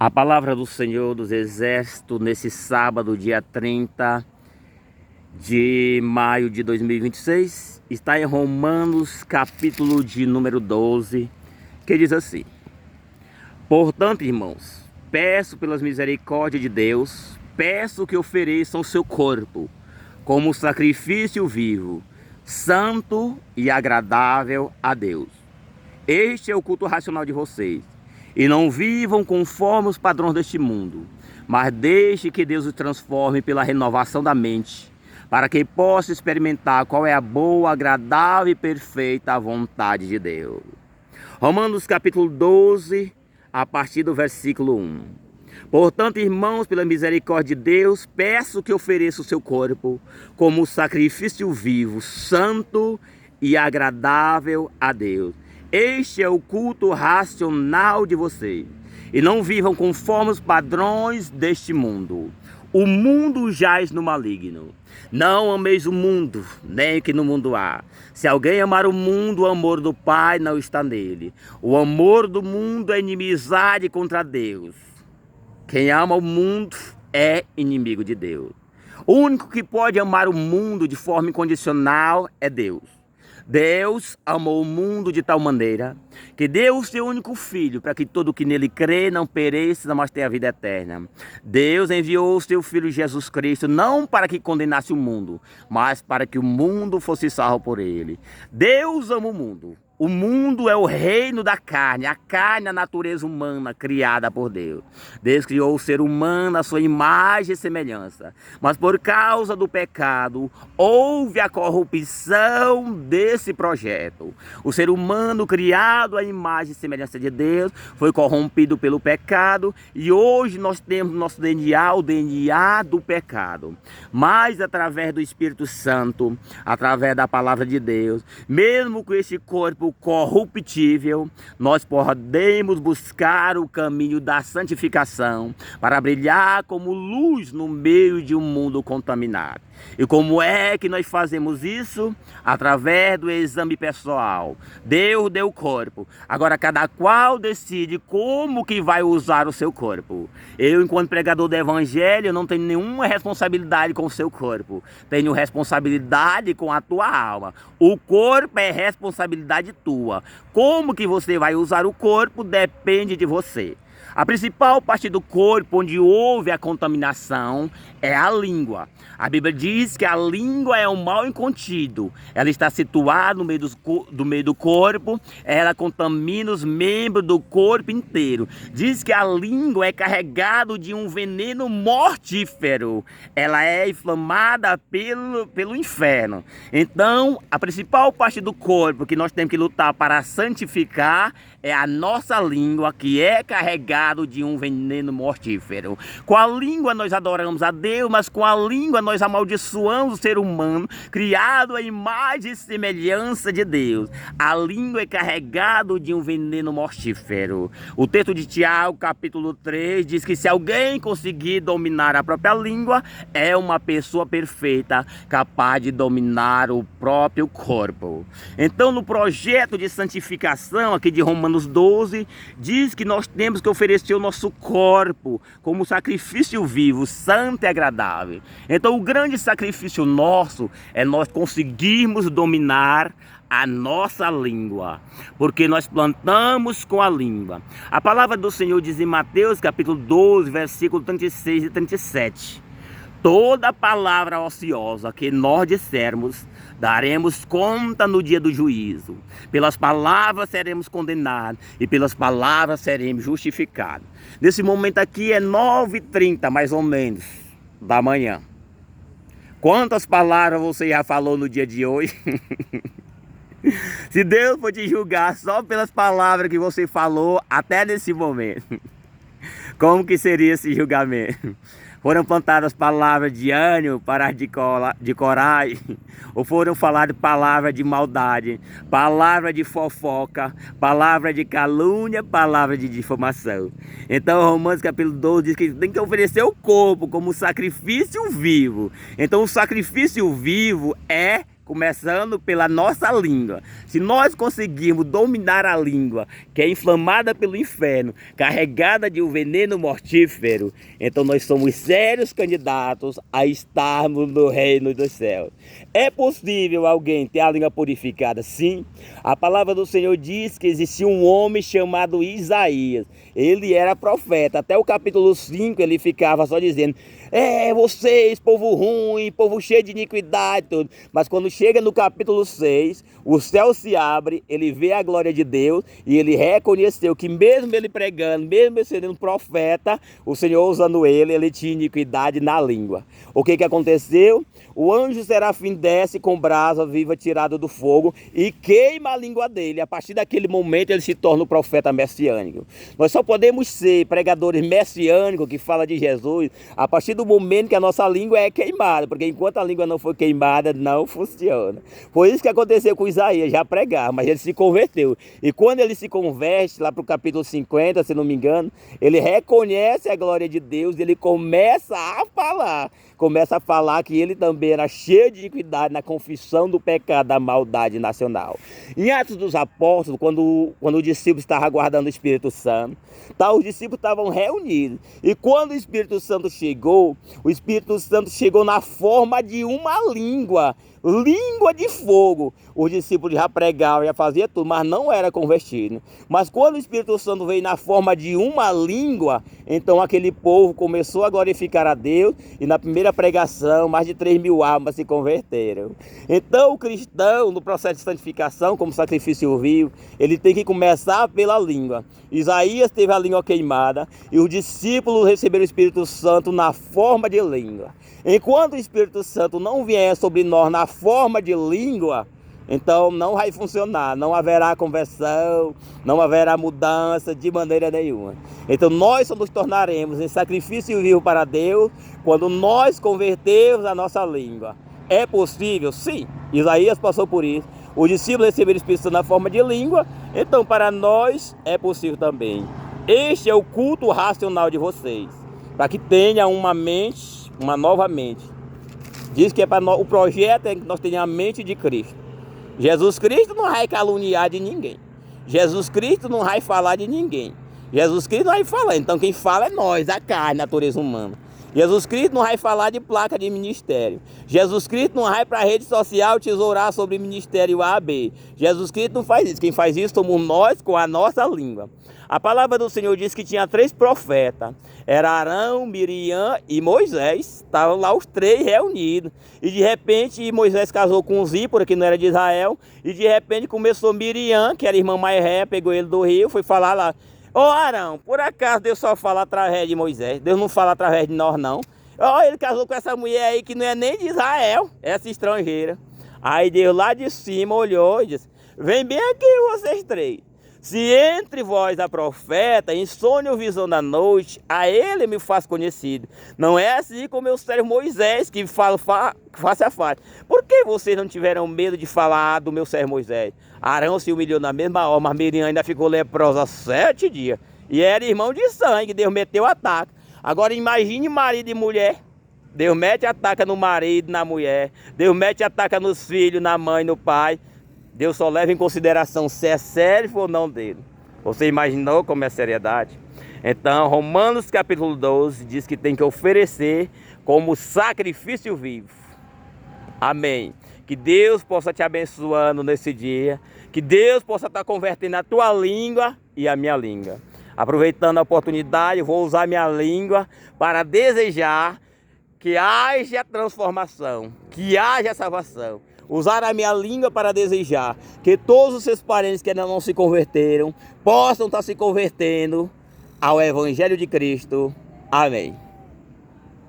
A palavra do Senhor dos Exércitos nesse sábado, dia 30 de maio de 2026, está em Romanos, capítulo de número 12, que diz assim: Portanto, irmãos, peço pelas misericórdias de Deus, peço que ofereçam o seu corpo como sacrifício vivo, santo e agradável a Deus. Este é o culto racional de vocês. E não vivam conforme os padrões deste mundo, mas deixe que Deus os transforme pela renovação da mente, para que possa experimentar qual é a boa, agradável e perfeita vontade de Deus. Romanos capítulo 12, a partir do versículo 1. Portanto, irmãos, pela misericórdia de Deus, peço que ofereça o seu corpo como sacrifício vivo, santo e agradável a Deus. Este é o culto racional de vocês. E não vivam conforme os padrões deste mundo. O mundo jaz no maligno. Não ameis o mundo, nem o que no mundo há. Se alguém amar o mundo, o amor do Pai não está nele. O amor do mundo é inimizade contra Deus. Quem ama o mundo é inimigo de Deus. O único que pode amar o mundo de forma incondicional é Deus. Deus amou o mundo de tal maneira que deu o seu único filho para que todo que nele crê não pereça, mas tenha a vida eterna. Deus enviou o seu filho Jesus Cristo não para que condenasse o mundo, mas para que o mundo fosse salvo por ele. Deus ama o mundo. O mundo é o reino da carne, a carne é a natureza humana criada por Deus. Deus criou o ser humano à sua imagem e semelhança. Mas por causa do pecado, houve a corrupção desse projeto. O ser humano criado à imagem e semelhança de Deus foi corrompido pelo pecado e hoje nós temos no nosso DNA o DNA do pecado. Mas através do Espírito Santo, através da palavra de Deus, mesmo com esse corpo corruptível, nós podemos buscar o caminho da santificação para brilhar como luz no meio de um mundo contaminado. E como é que nós fazemos isso? Através do exame pessoal. Deus deu o corpo. Agora cada qual decide como que vai usar o seu corpo. Eu, enquanto pregador do evangelho, não tenho nenhuma responsabilidade com o seu corpo. Tenho responsabilidade com a tua alma. O corpo é responsabilidade tua. Como que você vai usar o corpo depende de você. A principal parte do corpo onde houve a contaminação é a língua. A Bíblia diz que a língua é um mal incontido. Ela está situada no meio do corpo, ela contamina os membros do corpo inteiro. Diz que a língua é carregada de um veneno mortífero. Ela é inflamada pelo inferno. Então, a principal parte do corpo que nós temos que lutar para santificar é a nossa língua, que é carregada de um veneno mortífero. Com a língua nós adoramos a Deus, mas com a língua nós amaldiçoamos o ser humano, criado à imagem e semelhança de Deus. A língua é carregada de um veneno mortífero. O texto de Tiago, capítulo 3, diz que se alguém conseguir dominar a própria língua, é uma pessoa perfeita, capaz de dominar o próprio corpo. Então, no projeto de santificação aqui de Romanos 12, diz que nós temos que oferecer o nosso corpo como sacrifício vivo, santo e agradável. Então o grande sacrifício nosso é nós conseguirmos dominar a nossa língua, porque nós plantamos com a língua. A palavra do Senhor diz em Mateus capítulo 12, versículo 36 e 37. Toda palavra ociosa que nós dissermos, daremos conta no dia do juízo. Pelas palavras seremos condenados e pelas palavras seremos justificados. Nesse momento aqui é 9h30 mais ou menos da manhã. Quantas palavras você já falou no dia de hoje? Se Deus for te julgar só pelas palavras que você falou até nesse momento, como que seria esse julgamento? Foram plantadas palavras de ânimo, palavras de coragem, ou foram faladas palavras de maldade, palavras de fofoca, palavras de calúnia, palavras de difamação. Então Romanos capítulo 12 diz que tem que oferecer o corpo como sacrifício vivo. Então o sacrifício vivo é começando pela nossa língua. Se nós conseguirmos dominar a língua, que é inflamada pelo inferno, carregada de um veneno mortífero, então nós somos sérios candidatos a estarmos no reino dos céus. É possível alguém ter a língua purificada? Sim. A palavra do Senhor diz que existia um homem chamado Isaías. Ele era profeta. Até o capítulo 5 ele ficava só dizendo: vocês, povo ruim, povo cheio de iniquidade, tudo. Mas quando chega no capítulo 6, o céu se abre, ele vê a glória de Deus e ele reconheceu que mesmo ele pregando, mesmo ele sendo um profeta, o Senhor usando ele tinha iniquidade na língua. O que aconteceu? O anjo serafim desce com brasa viva tirada do fogo e queima a língua dele. A partir daquele momento ele se torna o profeta messiânico. Nós só podemos ser pregadores messiânicos que falam de Jesus a partir do momento que a nossa língua é queimada, porque enquanto a língua não for queimada, não funciona. Foi isso que aconteceu com Isaías, já pregava, mas ele se converteu. E quando ele se converte, lá para o capítulo 50, se não me engano, ele reconhece a glória de Deus, ele começa a falar que ele também era cheio de iniquidade na confissão do pecado, da maldade nacional. Em Atos dos Apóstolos, quando os discípulos estavam aguardando o Espírito Santo, os discípulos estavam reunidos. E quando o Espírito Santo chegou na forma de uma língua de fogo. Os discípulos já pregavam, já faziam tudo, mas não era convertido. Mas quando o Espírito Santo veio na forma de uma língua, então aquele povo começou a glorificar a Deus, e na primeira pregação, mais de 3.000 almas se converteram. Então o cristão, no processo de santificação, como sacrifício vivo, ele tem que começar pela língua. Isaías teve a língua queimada, e os discípulos receberam o Espírito Santo na forma de língua. Enquanto o Espírito Santo não vier sobre nós na forma de língua, então não vai funcionar, não haverá conversão, não haverá mudança de maneira nenhuma. Então nós só nos tornaremos em sacrifício vivo para Deus quando nós convertermos a nossa língua. É possível? Sim. Isaías passou por isso. Os discípulos receberam o Espírito Santo na forma de língua, então para nós é possível também. Este é o culto racional de vocês, para que tenha uma nova mente. Diz que o projeto é que nós tenhamos a mente de Cristo. Jesus Cristo não vai caluniar de ninguém. Jesus Cristo não vai falar de ninguém. Jesus Cristo não vai falar. Então quem fala é nós, a carne, a natureza humana. Jesus Cristo não vai falar de placa de ministério. Jesus Cristo não vai para a rede social tesourar sobre ministério A, B. Jesus Cristo não faz isso. Quem faz isso somos nós com a nossa língua. A palavra do Senhor diz que tinha 3 profetas. Era Arão, Miriam e Moisés. Estavam lá os 3 reunidos. E de repente Moisés casou com Zípora, que não era de Israel. E de repente começou Miriam, que era a irmã mais velha, pegou ele do rio, foi falar lá: Ô Arão, por acaso Deus só fala através de Moisés? Deus não fala através de nós, não? Ele casou com essa mulher aí que não é nem de Israel, essa estrangeira. Aí Deus lá de cima olhou e disse: vem bem aqui vocês 3. Se entre vós há profeta, em sonho ou visão da noite, a ele me faz conhecido. Não é assim como meu servo Moisés, que fala face a face. Por que vocês não tiveram medo de falar do meu servo Moisés? Arão se humilhou na mesma hora, mas Miriam ainda ficou leprosa 7 dias. E era irmão de sangue, Deus meteu ataque. Agora imagine marido e mulher. Deus mete ataque no marido, na mulher. Deus mete ataque nos filhos, na mãe, no pai. Deus só leva em consideração se é sério ou não dele. Você imaginou como é a seriedade? Então, Romanos capítulo 12 diz que tem que oferecer como sacrifício vivo. Amém. Que Deus possa te abençoando nesse dia. Que Deus possa estar convertendo a tua língua e a minha língua. Aproveitando a oportunidade, eu vou usar minha língua para desejar que haja transformação, que haja salvação. Usar a minha língua para desejar que todos os seus parentes que ainda não se converteram possam estar se convertendo ao Evangelho de Cristo. Amém.